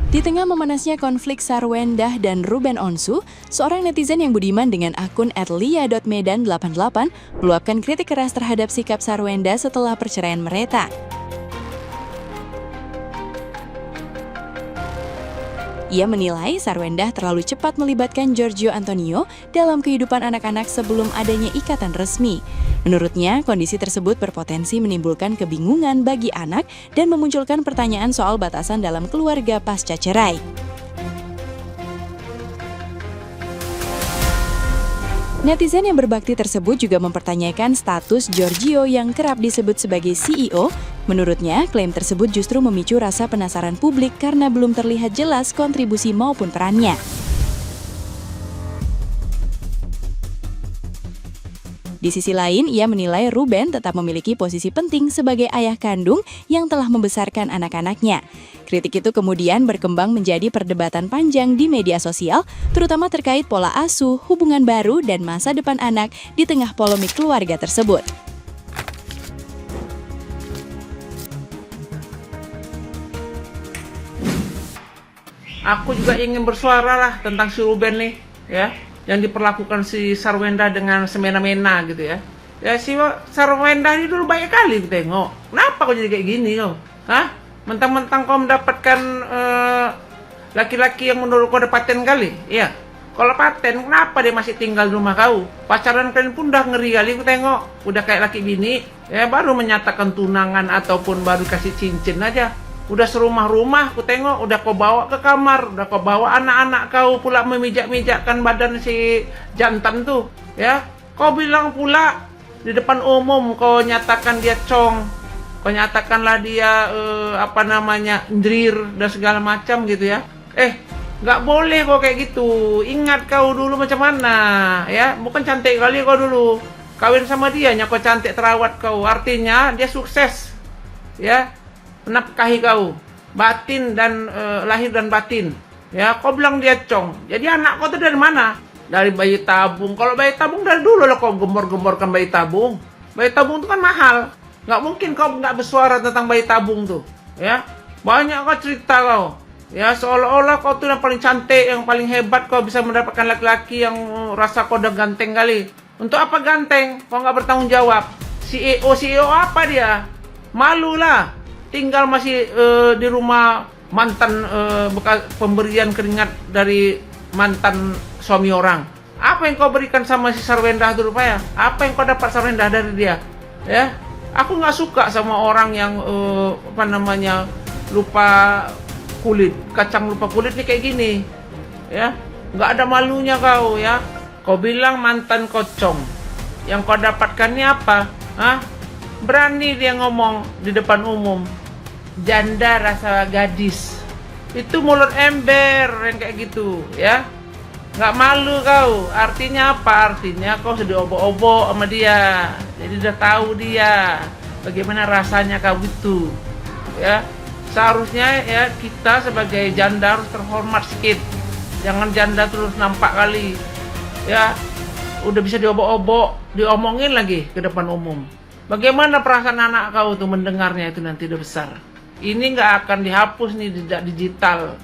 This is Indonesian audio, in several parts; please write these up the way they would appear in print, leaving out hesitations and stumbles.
Di tengah memanasnya konflik Sarwendah dan Ruben Onsu, seorang netizen yang budiman dengan akun @lia.medan88 meluapkan kritik keras terhadap sikap Sarwendah setelah perceraian mereka. Ia menilai Sarwendah terlalu cepat melibatkan Giorgio Antonio dalam kehidupan anak-anak sebelum adanya ikatan resmi. Menurutnya, kondisi tersebut berpotensi menimbulkan kebingungan bagi anak dan memunculkan pertanyaan soal batasan dalam keluarga pasca cerai. Netizen yang berbakti tersebut juga mempertanyakan status Giorgio yang kerap disebut sebagai CEO. Menurutnya, klaim tersebut justru memicu rasa penasaran publik karena belum terlihat jelas kontribusi maupun perannya. Di sisi lain, ia menilai Ruben tetap memiliki posisi penting sebagai ayah kandung yang telah membesarkan anak-anaknya. Kritik itu kemudian berkembang menjadi perdebatan panjang di media sosial, terutama terkait pola asuh, hubungan baru, dan masa depan anak di tengah polemik keluarga tersebut. Aku juga ingin bersuara lah tentang si Ruben nih, ya, yang diperlakukan si Sarwendah dengan semena-mena gitu ya. Ya si Sarwendah ini dulu banyak kali aku tengok. Kenapa kau jadi kayak gini kau? Hah? Mentang-mentang kau mendapatkan laki-laki yang menurut kau ada paten kali? Iya. Kalau paten, kenapa dia masih tinggal di rumah kau? Pacaran kalian pun udah ngeri kali aku tengok. Udah kayak laki bini, ya baru menyatakan tunangan ataupun baru kasih cincin aja. Udah serumah-rumah, aku tengok, udah kau bawa ke kamar, udah kau bawa anak-anak kau pula memijak-mijakkan badan si jantan tuh, ya. Kau bilang pula di depan umum kau nyatakan dia cong, kau nyatakanlah dia ndrir dan segala macam gitu ya. Nggak boleh kau kayak gitu. Ingat kau dulu macam mana, ya. Bukan cantik kali kau dulu. Kawin sama dia, kau cantik terawat kau. Artinya dia sukses, ya. Menafkahi kau, batin dan lahir dan batin. Ya, kau bilang dia cong. Jadi anak kau tuh dari mana? Dari bayi tabung. Kalau bayi tabung dari dulu lah kau gembor-gemborkan bayi tabung. Bayi tabung itu kan mahal. Nggak mungkin kau nggak bersuara tentang bayi tabung tuh. Ya, banyak kau cerita kau. Ya, seolah-olah kau tuh yang paling cantik, yang paling hebat, kau bisa mendapatkan laki-laki yang rasa kau udah ganteng kali. Untuk apa ganteng? Kau nggak bertanggung jawab. CEO apa dia? Malu lah. Tinggal masih di rumah mantan bekas pemberian keringat dari mantan suami orang. Apa yang kau berikan sama si Sarwendah itu rupanya? Apa yang kau dapat Sarwendah dari dia? Ya, aku nggak suka sama orang yang lupa kulit, kacang lupa kulit nih kayak gini. Ya, nggak ada malunya kau ya. Kau bilang mantan kocong. Yang kau dapatkan ini apa? Hah? Berani dia ngomong di depan umum. Janda rasa gadis. Itu mulut ember yang kayak gitu, ya. Nggak malu kau. Artinya apa? Artinya kau sudah obok-obok sama dia. Jadi udah tahu dia bagaimana rasanya kau itu, ya. Seharusnya ya kita sebagai janda harus terhormat sedikit. Jangan janda terus nampak kali, ya. Udah bisa diobok-obok, diomongin lagi ke depan umum. Bagaimana perasaan anak kau tuh mendengarnya itu nanti udah besar? Ini nggak akan dihapus nih di digital,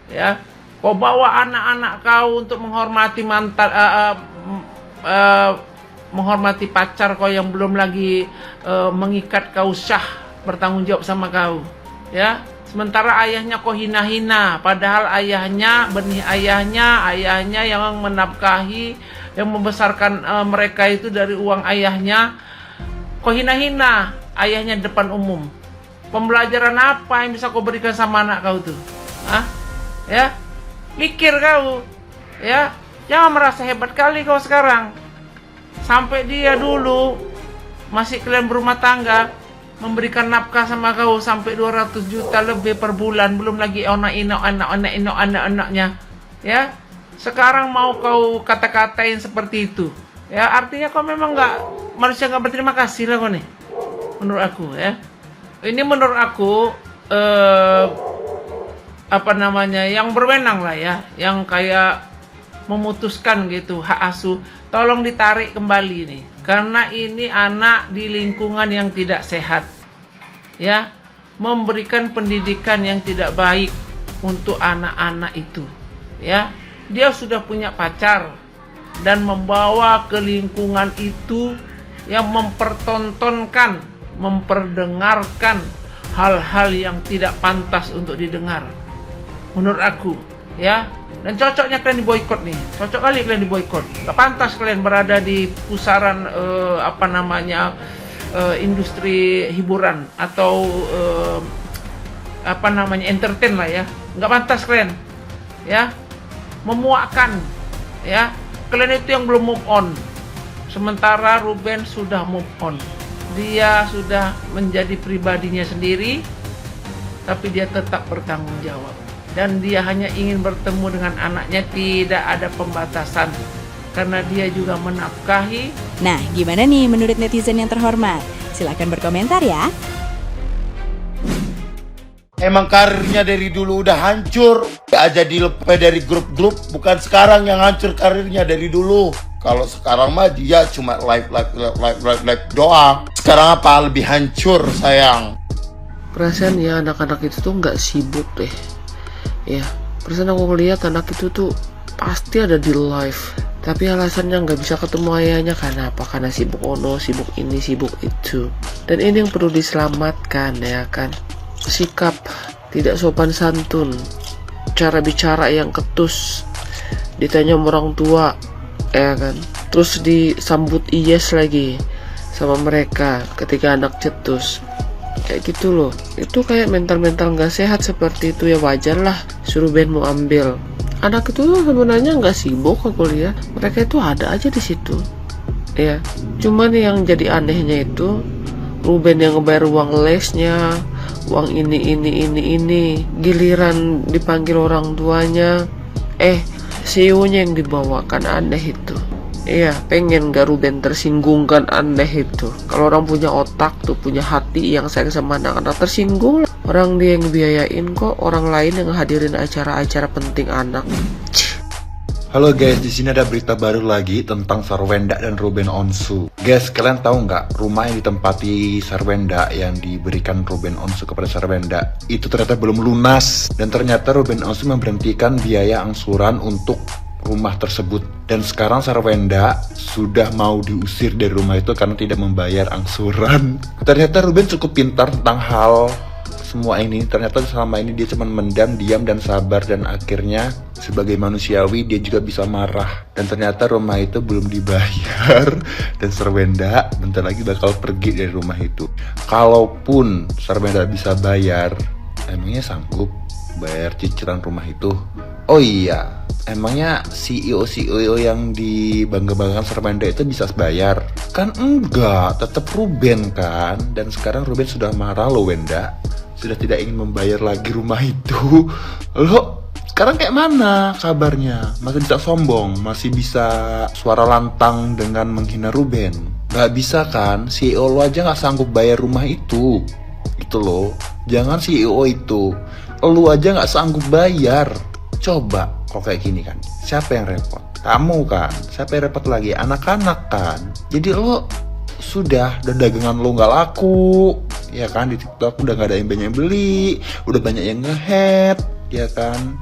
ya. Kau bawa anak-anak kau untuk menghormati menghormati pacar kau yang belum lagi mengikat kau sah bertanggung jawab sama kau, ya. Sementara ayahnya kau hina-hina, padahal ayahnya, benih ayahnya yang menafkahi, yang membesarkan mereka itu dari uang ayahnya. Kau hina-hina ayahnya di depan umum. Pembelajaran apa yang bisa kau berikan sama anak kau tuh? Hah? Ya? Mikir kau. Ya? Jangan merasa hebat kali kau sekarang. Sampai dia dulu masih kalian berumah tangga memberikan nafkah sama kau sampai 200 juta lebih per bulan, belum lagi anak-anaknya. Ya? Sekarang mau kau kata-katain seperti itu. Ya, artinya kau memang manusia nggak berterima kasih lah kau nih. Menurut aku, ya. Ini menurut aku yang berwenang lah ya, yang kayak memutuskan gitu hak asuh, tolong ditarik kembali nih, karena ini anak di lingkungan yang tidak sehat, ya, memberikan pendidikan yang tidak baik, untuk anak-anak itu. Ya, dia sudah punya pacar dan membawa ke lingkungan itu yang mempertontonkan, memperdengarkan hal-hal yang tidak pantas untuk didengar. Menurut aku, ya. Dan cocoknya kalian diboikot nih. Cocok kali kalian diboikot. Gak pantas kalian berada di pusaran industri hiburan atau entertain lah ya. Gak pantas kalian. Ya. Memuakkan, ya. Kalian itu yang belum move on. Sementara Ruben sudah move on. Dia sudah menjadi pribadinya sendiri, tapi dia tetap bertanggung jawab. Dan dia hanya ingin bertemu dengan anaknya, tidak ada pembatasan. Karena dia juga menafkahi. Nah, gimana nih menurut netizen yang terhormat? Silahkan berkomentar ya. Emang karirnya dari dulu udah hancur. Aja dilepas dari grup-grup, bukan sekarang yang hancur karirnya dari dulu. Kalau sekarang mah dia cuma live doang. Sekarang apa lebih hancur sayang? Perasaan ya anak-anak itu tuh nggak sibuk deh. Ya, perasaan aku ngeliat anak itu tuh pasti ada di live. Tapi alasannya nggak bisa ketemu ayahnya karena apa? Karena sibuk ono, sibuk ini, sibuk itu. Dan ini yang perlu diselamatkan ya kan. Sikap tidak sopan santun, cara bicara yang ketus, ditanya sama orang tua ya kan, terus disambut yes lagi sama mereka ketika anak cetus kayak gitu loh. Itu kayak mental-mental nggak sehat seperti itu ya. Wajar lah suruh Ben mau ambil. Anak itu tuh sebenarnya nggak sibuk aku lihat, mereka itu ada aja di situ ya. Cuman yang jadi anehnya itu Ruben yang ngebayar uang lesnya, uang ini, giliran dipanggil orang tuanya, CEO-nya yang dibawakan. Aneh itu. Iya, pengen gak Ruben tersinggung kan? Aneh itu. Kalau orang punya otak tuh, punya hati yang sayang sama anak-anak, tersinggung lah. Orang dia yang biayain kok, orang lain yang hadirin acara-acara penting anak. Halo guys, di sini ada berita baru lagi tentang Sarwenda dan Ruben Onsu. Guys, kalian tahu nggak rumah yang ditempati Sarwenda yang diberikan Ruben Onsu kepada Sarwenda itu ternyata belum lunas, dan ternyata Ruben Onsu memberhentikan biaya angsuran untuk rumah tersebut, dan sekarang Sarwenda sudah mau diusir dari rumah itu karena tidak membayar angsuran. Ternyata Ruben cukup pintar tentang hal semua ini. Ternyata selama ini dia cuma mendam, diam, dan sabar, dan akhirnya sebagai manusiawi dia juga bisa marah. Dan ternyata rumah itu belum dibayar dan Sarwenda bentar lagi bakal pergi dari rumah itu. Kalaupun Sarwenda bisa bayar, emangnya sanggup bayar cicilan rumah itu? Oh iya, emangnya CEO yang dibangga-banggakan Sarwenda itu bisa bayar? Kan enggak, tetap Ruben kan. Dan sekarang Ruben sudah marah loh Wenda, sudah tidak ingin membayar lagi rumah itu. Lo sekarang kayak mana kabarnya? Masih bisa sombong? Masih bisa suara lantang dengan menghina Ruben? Gak bisa kan? CEO lo aja gak sanggup bayar rumah itu. Itu lo. Jangan CEO itu, lo aja gak sanggup bayar. Coba kok kayak gini kan, siapa yang repot? Kamu kan. Siapa yang repot lagi? Anak-anak kan. Jadi lo sudah, dan dagangan lo gak laku ya kan, di TikTok udah gak ada yang banyak yang beli, udah banyak yang nge-head ya kan.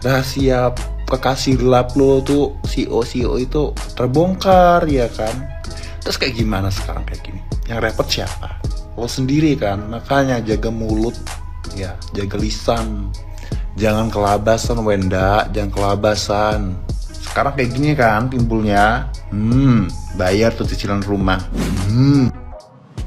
Rahasia kekasih gelap lo tuh CEO itu terbongkar ya kan. Terus kayak gimana sekarang kayak gini? Yang repot siapa? Lo sendiri kan. Makanya jaga mulut ya, jaga lisan, jangan kelabasan Wenda, jangan kelabasan. Sekarang kayak gini kan timbulnya, bayar tuh cicilan rumah.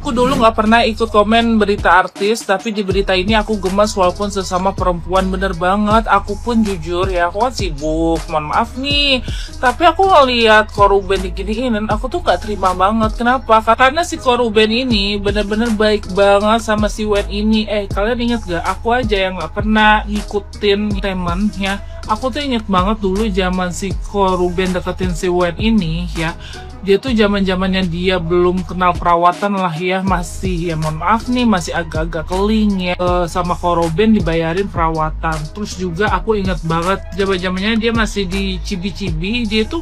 Aku dulu nggak pernah ikut komen berita artis, tapi di berita ini aku gemas walaupun sesama perempuan. Bener banget, aku pun jujur ya, aku kan sibuk, mohon maaf nih. Tapi aku ngeliat Koruben diginiin, aku tuh gak terima banget. Kenapa? Karena si Koruben ini bener-bener baik banget sama si Wen ini. Kalian inget gak? Aku aja yang gak pernah ngikutin temen ya. Aku tuh inget banget dulu zaman si Koruben deketin si Wen ini ya. Dia tuh zaman-zamannya dia belum kenal perawatan lah ya, masih ya mohon maaf nih, masih agak-agak keling ya. Sama Koruben dibayarin perawatan. Terus juga aku inget banget zaman-zamannya dia masih di Cibi-Cibi, dia tuh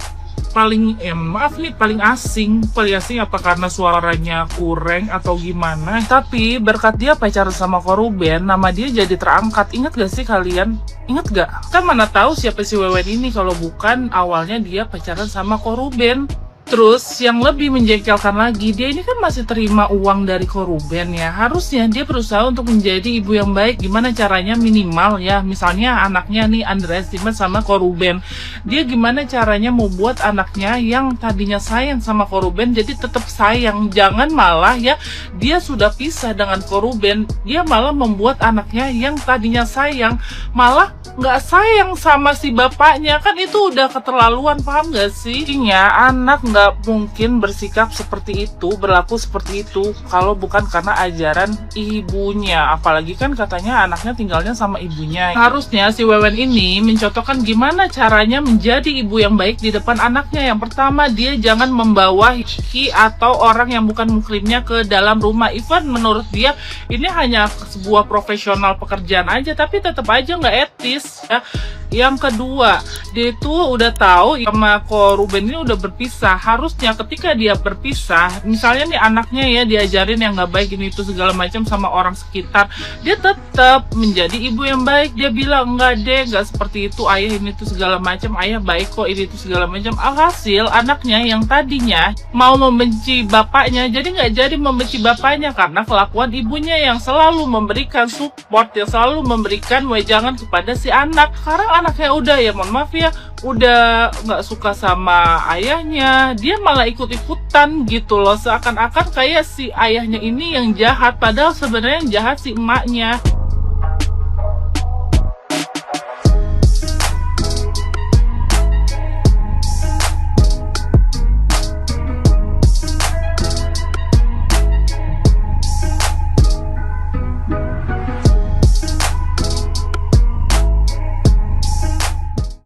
paling maaf nih, paling asing apa karena suaranya kurang atau gimana, tapi berkat dia pacaran sama Ko Ruben, nama dia jadi terangkat. Ingat gak sih kalian? Ingat gak? Kan mana tahu siapa si Wewen ini kalau bukan awalnya dia pacaran sama Ko Ruben. Terus yang lebih menjengkelkan lagi, dia ini kan masih terima uang dari Ko Ruben ya. Harusnya dia berusaha untuk menjadi ibu yang baik. Gimana caranya minimal ya, misalnya anaknya nih underestimate sama Ko Ruben. Dia gimana caranya mau buat anaknya yang tadinya sayang sama Ko Ruben jadi tetap sayang. Jangan malah ya, dia sudah pisah dengan Ko Ruben, dia malah membuat anaknya yang tadinya sayang malah nggak sayang sama si bapaknya. Kan itu udah keterlaluan, paham gak sih? Intinya anak nggak mungkin bersikap seperti itu, berlaku seperti itu kalau bukan karena ajaran ibunya. Apalagi kan katanya anaknya tinggalnya sama ibunya. Harusnya si Wewen ini mencontohkan gimana caranya menjadi ibu yang baik di depan anaknya. Yang pertama, dia jangan membawa atau orang yang bukan muslimnya ke dalam rumah. Even menurut dia ini hanya sebuah profesional pekerjaan aja, tapi tetap aja nggak etis ya. Yang kedua, dia itu udah tahu sama Ko Ruben ini udah berpisah. Harusnya ketika dia berpisah, misalnya nih anaknya ya diajarin yang nggak baik ini itu segala macam sama orang sekitar, dia tetap menjadi ibu yang baik. Dia bilang enggak deh, nggak seperti itu ayah, ini tuh segala macam, ayah baik kok, ini tuh segala macam. Alhasil anaknya yang tadinya mau membenci bapaknya jadi nggak jadi membenci bapaknya karena kelakuan ibunya yang selalu memberikan support, yang selalu memberikan wejangan kepada si anak. Sekarang anaknya udah ya, mohon maaf ya, udah nggak suka sama ayahnya, dia malah ikut-ikutan gitu loh, seakan-akan kayak si ayahnya ini yang jahat, padahal sebenarnya yang jahat si emaknya.